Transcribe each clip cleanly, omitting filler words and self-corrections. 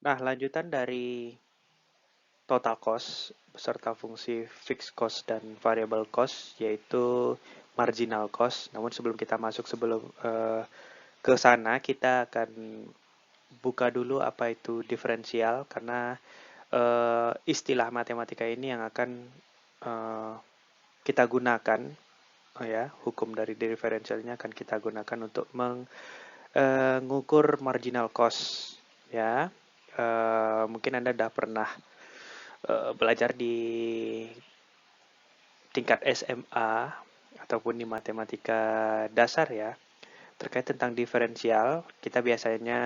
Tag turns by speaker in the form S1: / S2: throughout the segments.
S1: Nah, lanjutan dari total cost beserta fungsi fixed cost dan variable cost, yaitu marginal cost. Namun sebelum kita masuk ke sana, kita akan buka dulu apa itu diferensial, karena istilah matematika ini yang akan eh, kita gunakan, ya, hukum dari diferensialnya akan kita gunakan untuk mengukur marginal cost, ya. Mungkin Anda sudah pernah belajar di tingkat SMA ataupun di matematika dasar, ya, terkait tentang diferensial. Kita biasanya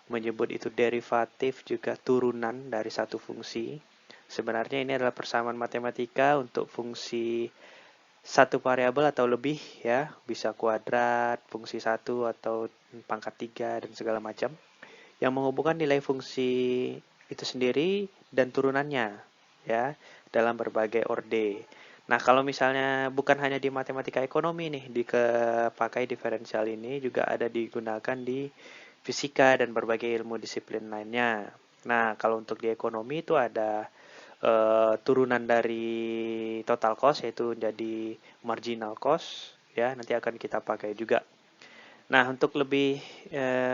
S1: menyebut itu derivatif juga turunan dari satu fungsi. Sebenarnya ini adalah persamaan matematika untuk fungsi satu variabel atau lebih, ya, bisa kuadrat, fungsi satu atau pangkat tiga dan segala macam, yang menghubungkan nilai fungsi itu sendiri dan turunannya, ya, dalam berbagai orde. Nah, kalau misalnya bukan hanya di matematika ekonomi nih, pakai diferensial ini juga ada digunakan di fisika dan berbagai ilmu disiplin lainnya. Nah, kalau untuk di ekonomi itu ada turunan dari total cost, yaitu jadi marginal cost, ya, nanti akan kita pakai juga. Nah, untuk lebih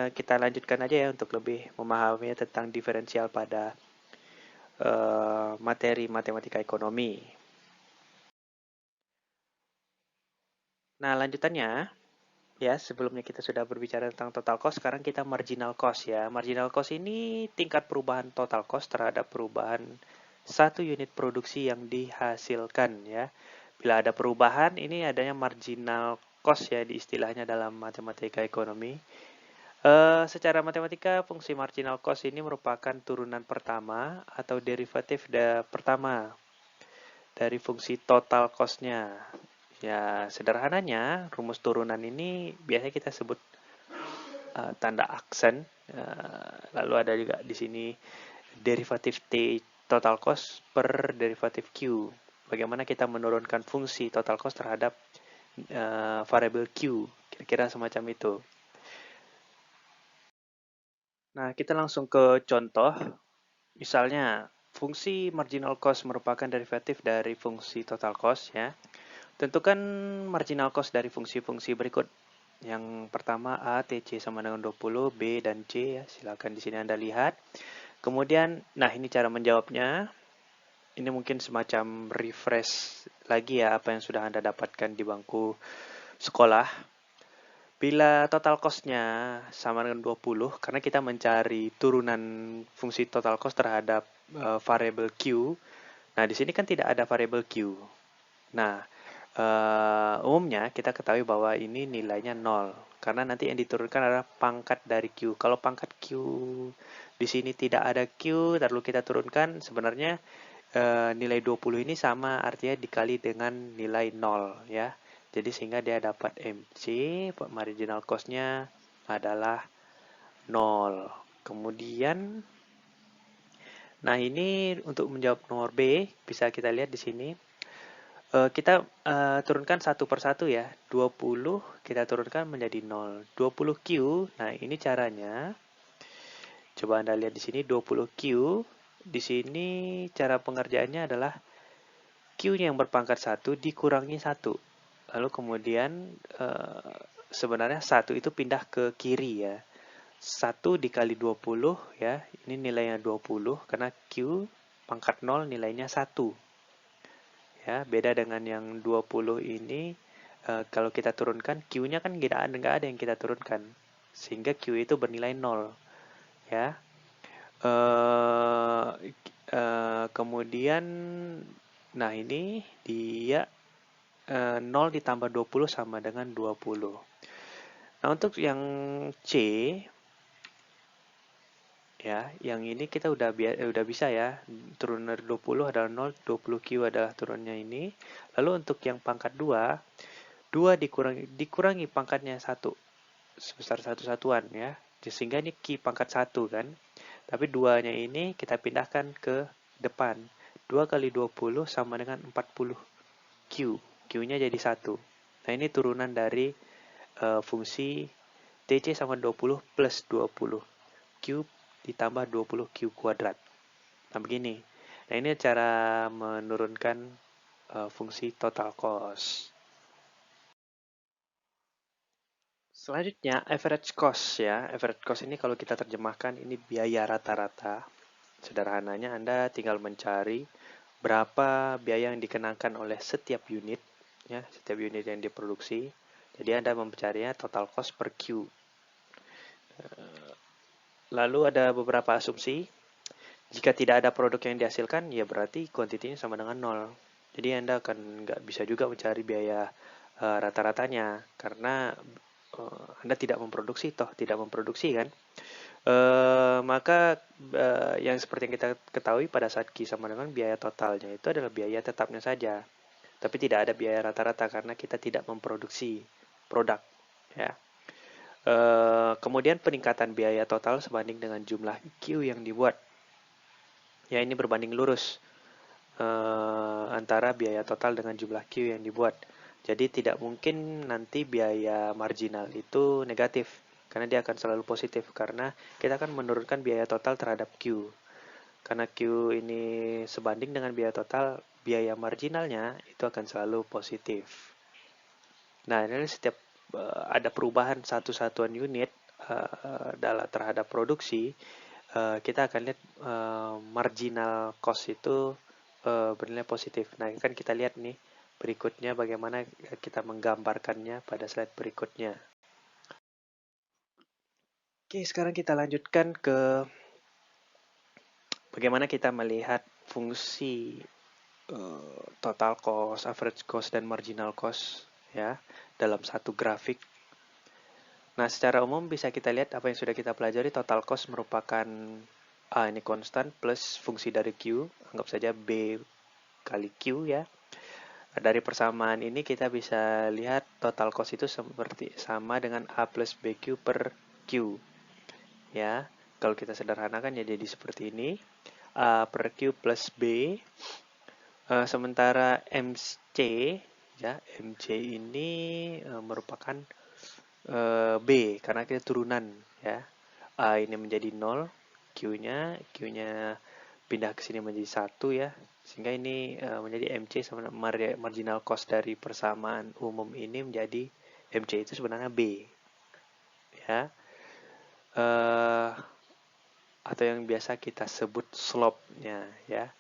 S1: kita lanjutkan aja ya untuk lebih memahami tentang diferensial pada materi matematika ekonomi. Nah, lanjutannya, ya, sebelumnya kita sudah berbicara tentang total cost, sekarang kita marginal cost, ya. Marginal cost ini tingkat perubahan total cost terhadap perubahan satu unit produksi yang dihasilkan, ya. Bila ada perubahan, ini adanya marginal cost, ya, di istilahnya dalam matematika ekonomi. Secara matematika, fungsi marginal cost ini merupakan turunan pertama atau derivatif pertama dari fungsi total cost-nya. Ya, sederhananya, rumus turunan ini biasanya kita sebut tanda aksen. Lalu ada juga di sini derivatif T total cost per derivatif Q. Bagaimana kita menurunkan fungsi total cost terhadap variabel Q. Kira-kira semacam itu. Nah, kita langsung ke contoh. Misalnya, fungsi marginal cost merupakan derivatif dari fungsi total cost, ya. Tentukan marginal cost dari fungsi-fungsi berikut. Yang pertama A, TC sama dengan 20, B dan C, ya. Silakan di sini Anda lihat. Kemudian, nah, ini cara menjawabnya. Ini mungkin semacam refresh lagi, ya, apa yang sudah Anda dapatkan di bangku sekolah. Bila total cost-nya sama dengan 20, karena kita mencari turunan fungsi total cost terhadap variabel Q. Nah, di sini kan tidak ada variabel Q. Nah, umumnya kita ketahui bahwa ini nilainya 0, karena nanti yang diturunkan adalah pangkat dari Q. Kalau pangkat Q di sini tidak ada Q, lalu kita turunkan, sebenarnya nilai 20 ini sama artinya dikali dengan nilai 0, ya. Jadi sehingga dia dapat MC, marginal cost-nya adalah 0. Kemudian, nah, ini untuk menjawab nomor B, bisa kita lihat di sini. Kita turunkan satu persatu, ya. 20 kita turunkan menjadi 0. 20Q, nah ini caranya. Coba Anda lihat di sini 20Q. Di sini cara pengerjaannya adalah Q-nya yang berpangkat 1 dikurangi 1. Lalu kemudian sebenarnya 1 itu pindah ke kiri, ya. 1 dikali 20, ya. Ini nilainya 20 karena Q pangkat 0 nilainya 1. Ya, beda dengan yang 20 ini, kalau kita turunkan Q-nya kan nggak ada yang kita turunkan. Sehingga Q itu bernilai 0, ya. Kemudian, nah, ini dia 0 ditambah 20 sama dengan 20. Nah, untuk yang C, ya, yang ini kita udah bisa, ya. Turun dari 20 adalah 0, 20Q adalah turunnya ini. Lalu untuk yang pangkat 2 dikurangi pangkatnya 1 sebesar 1 satuan, ya. Sehingga ini Q pangkat 1 kan. Tapi 2-nya ini kita pindahkan ke depan. 2 kali 20 sama dengan 40 Q. Q-nya jadi 1. Nah, ini turunan dari fungsi TC sama 20 plus 20. Q ditambah 20Q kuadrat. Nah, begini. Nah, ini cara menurunkan fungsi total cost. Selanjutnya, average cost ya. Average cost ini kalau kita terjemahkan, ini biaya rata-rata. Sederhananya, Anda tinggal mencari berapa biaya yang dikenakan oleh setiap unit, ya, setiap unit yang diproduksi. Jadi Anda mencarinya total cost per Q. Lalu ada beberapa asumsi. Jika tidak ada produk yang dihasilkan, ya berarti kuantitinya sama dengan nol. Jadi Anda akan nggak bisa juga mencari biaya rata-ratanya, karena Anda tidak memproduksi, tidak memproduksi kan. Maka yang seperti yang kita ketahui pada saat Q sama dengan biaya totalnya itu adalah biaya tetapnya saja. Tapi tidak ada biaya rata-rata karena kita tidak memproduksi produk. Ya. Kemudian peningkatan biaya total sebanding dengan jumlah Q yang dibuat. Ya, ini berbanding lurus antara biaya total dengan jumlah Q yang dibuat. Jadi tidak mungkin nanti biaya marginal itu negatif, karena dia akan selalu positif, karena kita akan menurunkan biaya total terhadap Q. Karena Q ini sebanding dengan biaya total, biaya marginalnya itu akan selalu positif. Nah, ini setiap ada perubahan satu satuan unit terhadap produksi, kita akan lihat marginal cost itu bernilai positif. Nah, kan kita lihat nih berikutnya bagaimana kita menggambarkannya pada slide berikutnya. Oke, sekarang kita lanjutkan ke bagaimana kita melihat fungsi total cost, average cost, dan marginal cost ya dalam satu grafik. Nah, secara umum bisa kita lihat apa yang sudah kita pelajari. Total cost merupakan A ini konstan plus fungsi dari Q, anggap saja B kali Q ya. Dari persamaan ini kita bisa lihat total cost itu seperti sama dengan A plus BQ per Q. Ya, kalau kita sederhanakan ya jadi seperti ini. A per Q plus B. Sementara MC ya, MC ini merupakan B karena kita turunan ya. A ini menjadi 0, Q-nya pindah ke sini menjadi 1 ya. Sehingga ini menjadi MC sama marginal cost dari persamaan umum ini menjadi MC itu sebenarnya B. Ya. Atau yang biasa kita sebut slope-nya ya.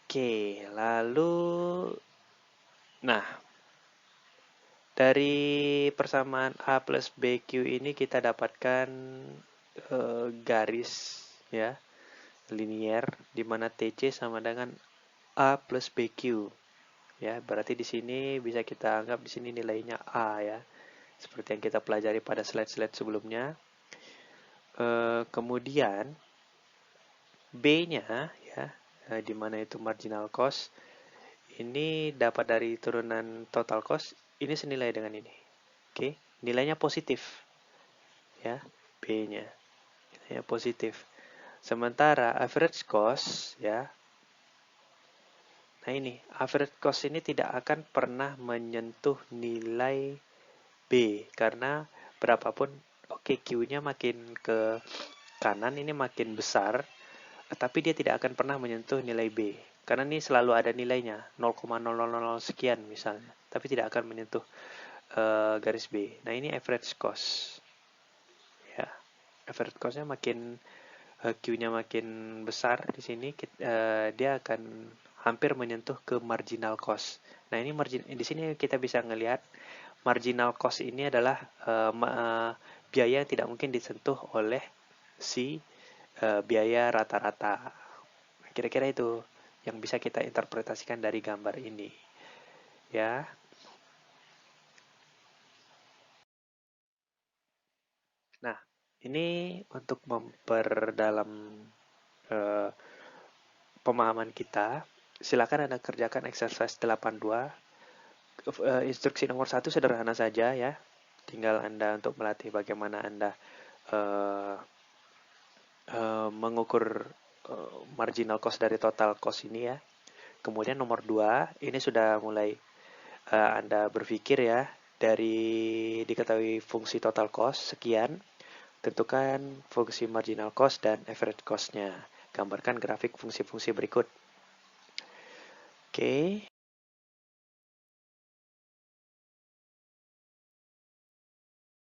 S1: Oke, lalu nah dari persamaan A plus BQ ini kita dapatkan garis ya linier di mana TC sama dengan A plus BQ. Ya, berarti di sini bisa kita anggap di sini nilainya A ya. Seperti yang kita pelajari pada slide-slide sebelumnya. Kemudian B-nya ya, di mana itu marginal cost. Ini dapat dari turunan total cost, ini senilai dengan ini. Oke, nilainya positif. Ya, B-nya. Nilainya positif. Sementara average cost ya. Nah, ini average cost ini tidak akan pernah menyentuh nilai B karena berapapun Q-nya makin ke kanan ini makin besar, tapi dia tidak akan pernah menyentuh nilai B. Karena ini selalu ada nilainya 0,000 sekian misalnya, tapi tidak akan menyentuh garis B. Nah, ini average cost. Ya, average cost-nya makin Q-nya makin besar di sini dia akan hampir menyentuh ke marginal cost. Nah, ini di sini kita bisa ngelihat marginal cost ini adalah biaya yang tidak mungkin disentuh oleh si biaya rata-rata. Kira-kira itu yang bisa kita interpretasikan dari gambar ini. Ya. Nah, ini untuk memperdalam pemahaman kita, silakan Anda kerjakan exercise 82. Instruksi nomor 1 sederhana saja ya. Tinggal Anda untuk melatih bagaimana Anda mengukur marginal cost dari total cost ini ya. Kemudian nomor 2, ini sudah mulai Anda berpikir ya, dari diketahui fungsi total cost sekian, Tentukan fungsi marginal cost dan average cost-nya. Gambarkan grafik fungsi-fungsi berikut. Oke,